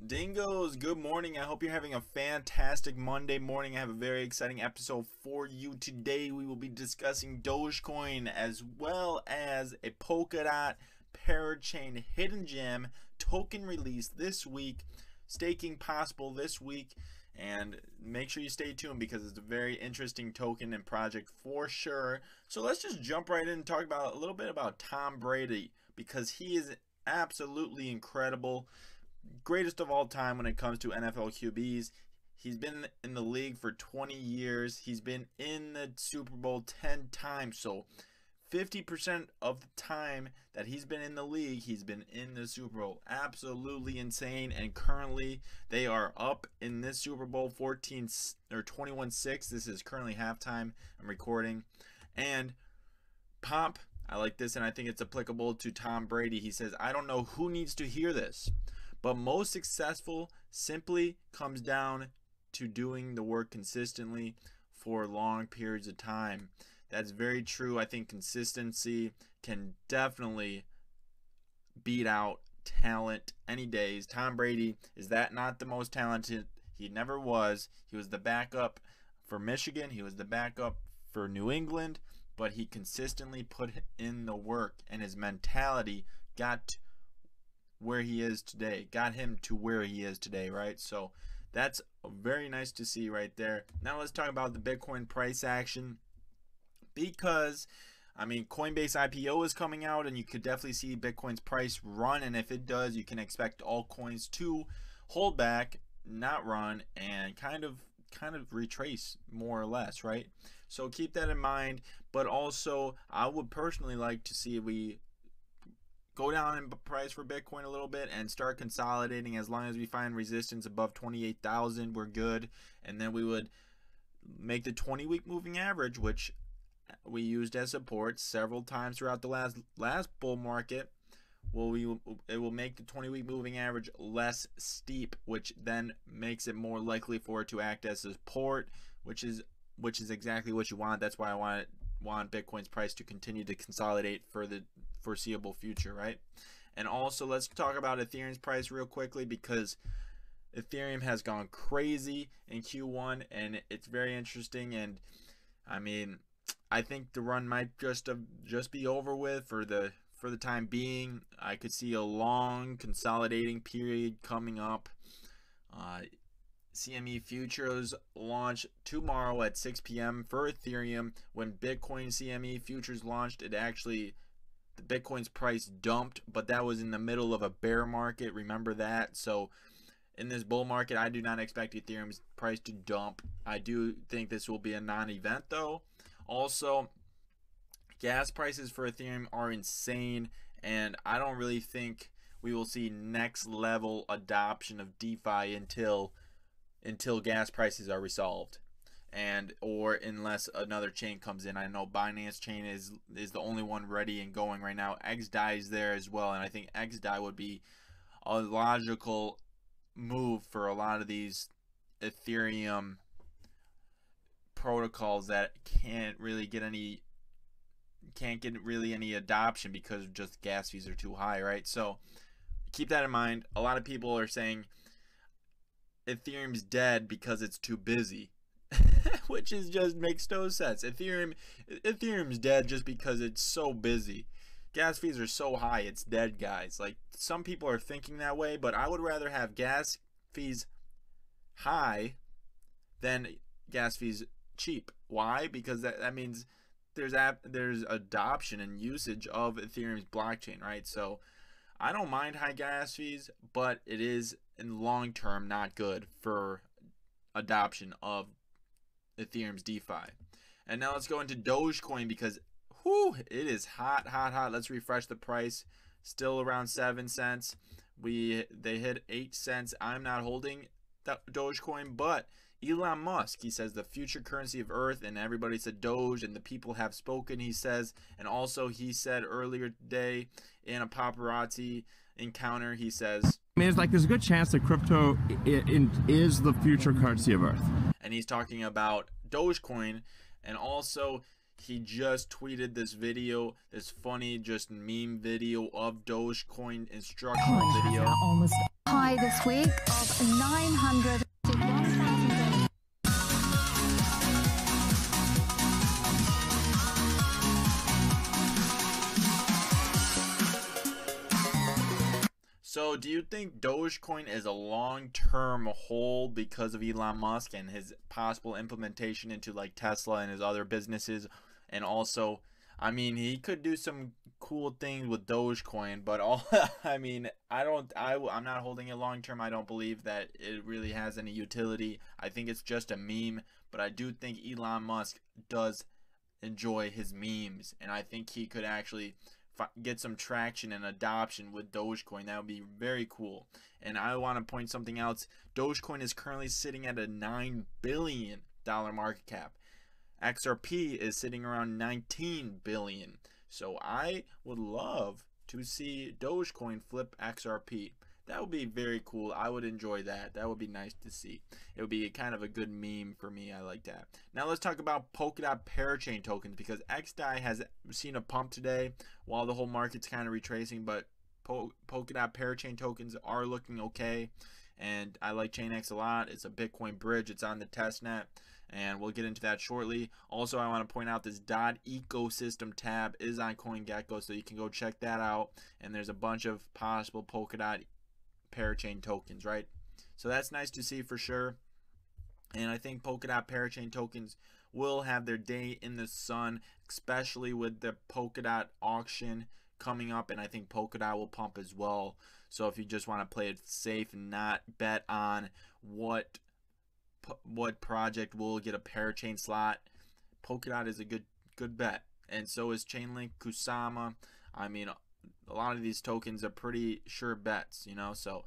Dingoos, good morning. I hope you're having a fantastic Monday morning. I have a very exciting episode for you today. We will be discussing Dogecoin as well as a Polkadot Parachain hidden gem token release this week, staking possible this week, and make sure you stay tuned because it's a very interesting token and project for sure. So let's just jump right in and talk about a little bit about Tom Brady, because he is absolutely incredible. Greatest of all time when it comes to NFL QBs. He's been in the league for 20 years. He's been in the Super Bowl 10 times. So 50% of the time that he's been in the league, he's been in the Super Bowl. Absolutely insane. And currently they are up in this Super Bowl 14 or 21-6. This is currently halftime. I'm recording. And Pomp, I like this, and I think it's applicable to Tom Brady. He says, I don't know who needs to hear this, but most successful simply comes down to doing the work consistently for long periods of time. That's very true. I think consistency can definitely beat out talent any days. Tom Brady, is that not the most talented? He never was. He was the backup for Michigan. He was the backup for New England, but he consistently put in the work, and his mentality got where he is today, got him to where he is today, right? So that's very nice to see right there. Now let's talk about the Bitcoin price action, because I mean, Coinbase IPO is coming out, and you could definitely see Bitcoin's price run, and if it does, you can expect all coins to hold back, not run, and kind of retrace more or less, right? So keep that in mind. But also, I would personally like to see we go down in price for Bitcoin a little bit and start consolidating. As long as we find resistance above 28,000, we're good. And then we would make the 20-week moving average, which we used as support several times throughout the last bull market. Well, it will make the 20-week moving average less steep, which then makes it more likely for it to act as support, which is exactly what you want. That's why I want Bitcoin's price to continue to consolidate for the foreseeable future, right? And also, let's talk about Ethereum's price real quickly, because Ethereum has gone crazy in Q1, and it's very interesting. And I mean, I think the run might just be over with for the time being. I could see a long consolidating period coming up. CME futures launch tomorrow at 6 p.m. for Ethereum. When Bitcoin CME futures launched, the Bitcoin's price dumped, but that was in the middle of a bear market. Remember that. So in this bull market, I do not expect Ethereum's price to dump. I do think this will be a non-event though. Also, gas prices for Ethereum are insane, and I don't really think we will see next level adoption of DeFi until gas prices are resolved, or unless another chain comes in. I know Binance chain is the only one ready and going right now. XDAI is there as well, and I think XDAI would be a logical move for a lot of these Ethereum protocols that can't get really any adoption because just gas fees are too high, right? So keep that in mind. A lot of people are saying Ethereum's dead because it's too busy, which is just makes no sense. Ethereum's dead just because it's so busy. Gas fees are so high, it's dead, guys. Like, some people are thinking that way, but I would rather have gas fees high than gas fees cheap. Why? Because that means there's adoption and usage of Ethereum's blockchain, right? So I don't mind high gas fees, but it is in the long term not good for adoption of Ethereum's DeFi. And now let's go into Dogecoin, because it is hot. Let's refresh the price. Still around 7 cents. They hit 8 cents. I'm not holding Dogecoin, but Elon Musk, he says the future currency of Earth, and everybody said Doge, and the people have spoken, he says. And also he said earlier today in a paparazzi encounter, he says, I mean, there's a good chance that crypto is the future currency of Earth. And he's talking about Dogecoin, and also he just tweeted this video, this funny just meme video of Dogecoin instructional video. Almost high this week of 900 to 1,000. So do you think Dogecoin is a long-term hold because of Elon Musk and his possible implementation into like Tesla and his other businesses? And also, I mean, he could do some cool things with Dogecoin, but I'm not holding it long term. I don't believe that it really has any utility. I think it's just a meme, but I do think Elon Musk does enjoy his memes, and I think he could actually get some traction and adoption with Dogecoin. That would be very cool. And I want to point something else. Dogecoin is currently sitting at a $9 billion market cap. XRP is sitting around 19 billion. So I would love to see Dogecoin flip XRP. That would be very cool. I would enjoy that. That would be nice to see. It would be kind of a good meme for me. I like that. Now let's talk about Polkadot Parachain tokens, because XDAI has seen a pump today while the whole market's kind of retracing, but Polkadot Parachain tokens are looking okay. And I like Chainx a lot. It's a Bitcoin bridge. It's on the testnet, and we'll get into that shortly. Also, I want to point out this dot ecosystem tab is on CoinGecko, so you can go check that out. And there's a bunch of possible Polkadot Parachain tokens, right? So that's nice to see for sure. And I think Polkadot Parachain tokens will have their day in the sun, especially with the Polkadot auction coming up, and I think Polkadot will pump as well. So if you just want to play it safe and not bet on what project will get a Parachain slot, Polkadot is a good bet, and so is Chainlink, Kusama. I mean, a lot of these tokens are pretty sure bets, you know, so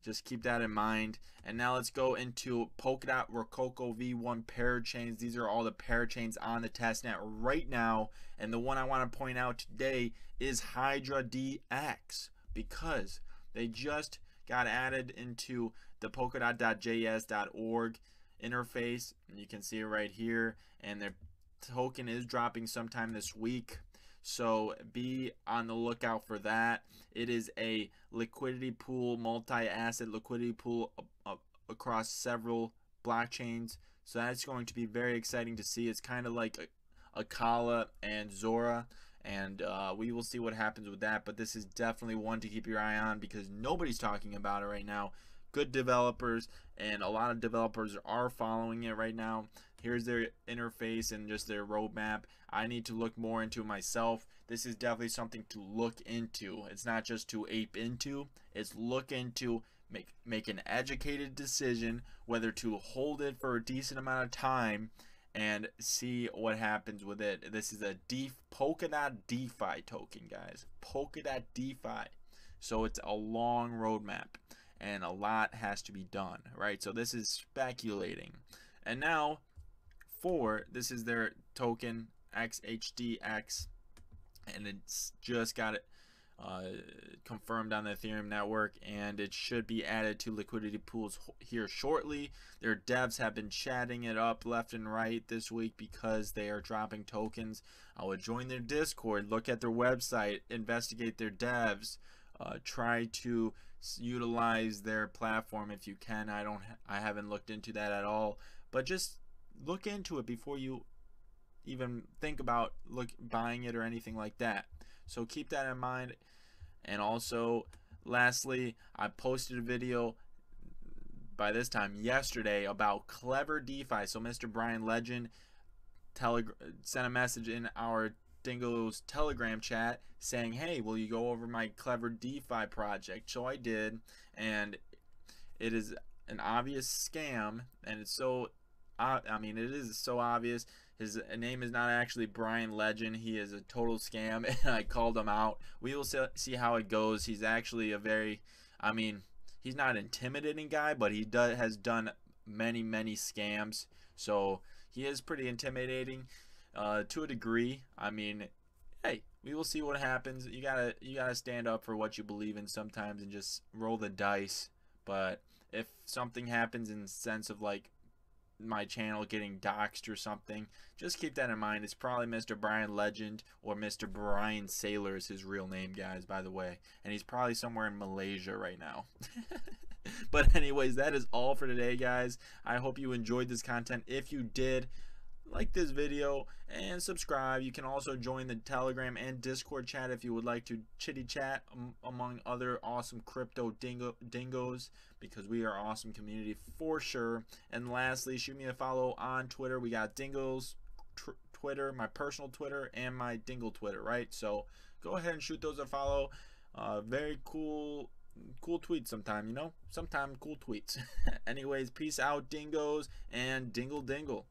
just keep that in mind. And now let's go into Polkadot Rococo V1 parachains. These are all the parachains on the testnet right now, and the one I want to point out today is Hydradx, because they just got added into the polkadot.js.org interface, and you can see it right here, and their token is dropping sometime this week. So be on the lookout for that. It is a liquidity pool, multi-asset liquidity pool across several blockchains. So that's going to be very exciting to see. It's kind of like Akala and Zora, and we will see what happens with that. But this is definitely one to keep your eye on, because nobody's talking about it right now. Good developers, and a lot of developers are following it right now. Here's their interface and just their roadmap. I need to look more into myself. This is definitely something to look into. It's not just to ape into, it's look into, make an educated decision whether to hold it for a decent amount of time and see what happens with it. This is a Polkadot DeFi token, guys. Polkadot DeFi. So it's a long roadmap, and a lot has to be done, right? So this is speculating. And now this is their token XHDX, and it's just got it confirmed on the Ethereum network, and it should be added to liquidity pools here shortly. Their devs have been chatting it up left and right this week because they are dropping tokens. I would join their Discord, look at their website, investigate their devs, try to utilize their platform if you can. I haven't looked into that at all, but just look into it before you even think about buying it or anything like that. So keep that in mind. And also, lastly, I posted a video by this time yesterday about Clever DeFi. So Mr. Brian Legend sent a message in our Dingooos Telegram chat saying, hey, will you go over my Clever DeFi project? So I did, and it is an obvious scam, and it's so it is so obvious. His name is not actually Brian Legend. He is a total scam, and I called him out. We will see how it goes. He's actually a very, he's not an intimidating guy, but he has done many scams. So he is pretty intimidating to a degree. Hey, we will see what happens. You gotta stand up for what you believe in sometimes and just roll the dice. But if something happens in the sense of like my channel getting doxxed or something, just keep that in mind. It's probably Mr. Brian Legend or Mr. Brian Sailor is his real name, guys, by the way. And he's probably somewhere in Malaysia right now. But anyways, that is all for today, guys. I hope you enjoyed this content. If you did, like this video and subscribe. You can also join the Telegram and Discord chat if you would like to chitty chat among other awesome crypto dingoes, because we are an awesome community for sure. And lastly, shoot me a follow on Twitter. We got Dingooos Twitter, my personal Twitter, and my Dingooo Twitter, right? So go ahead and shoot those a follow. Very cool tweets sometime, you know, sometime cool tweets. Anyways, peace out, dingoes, and dingle dingle.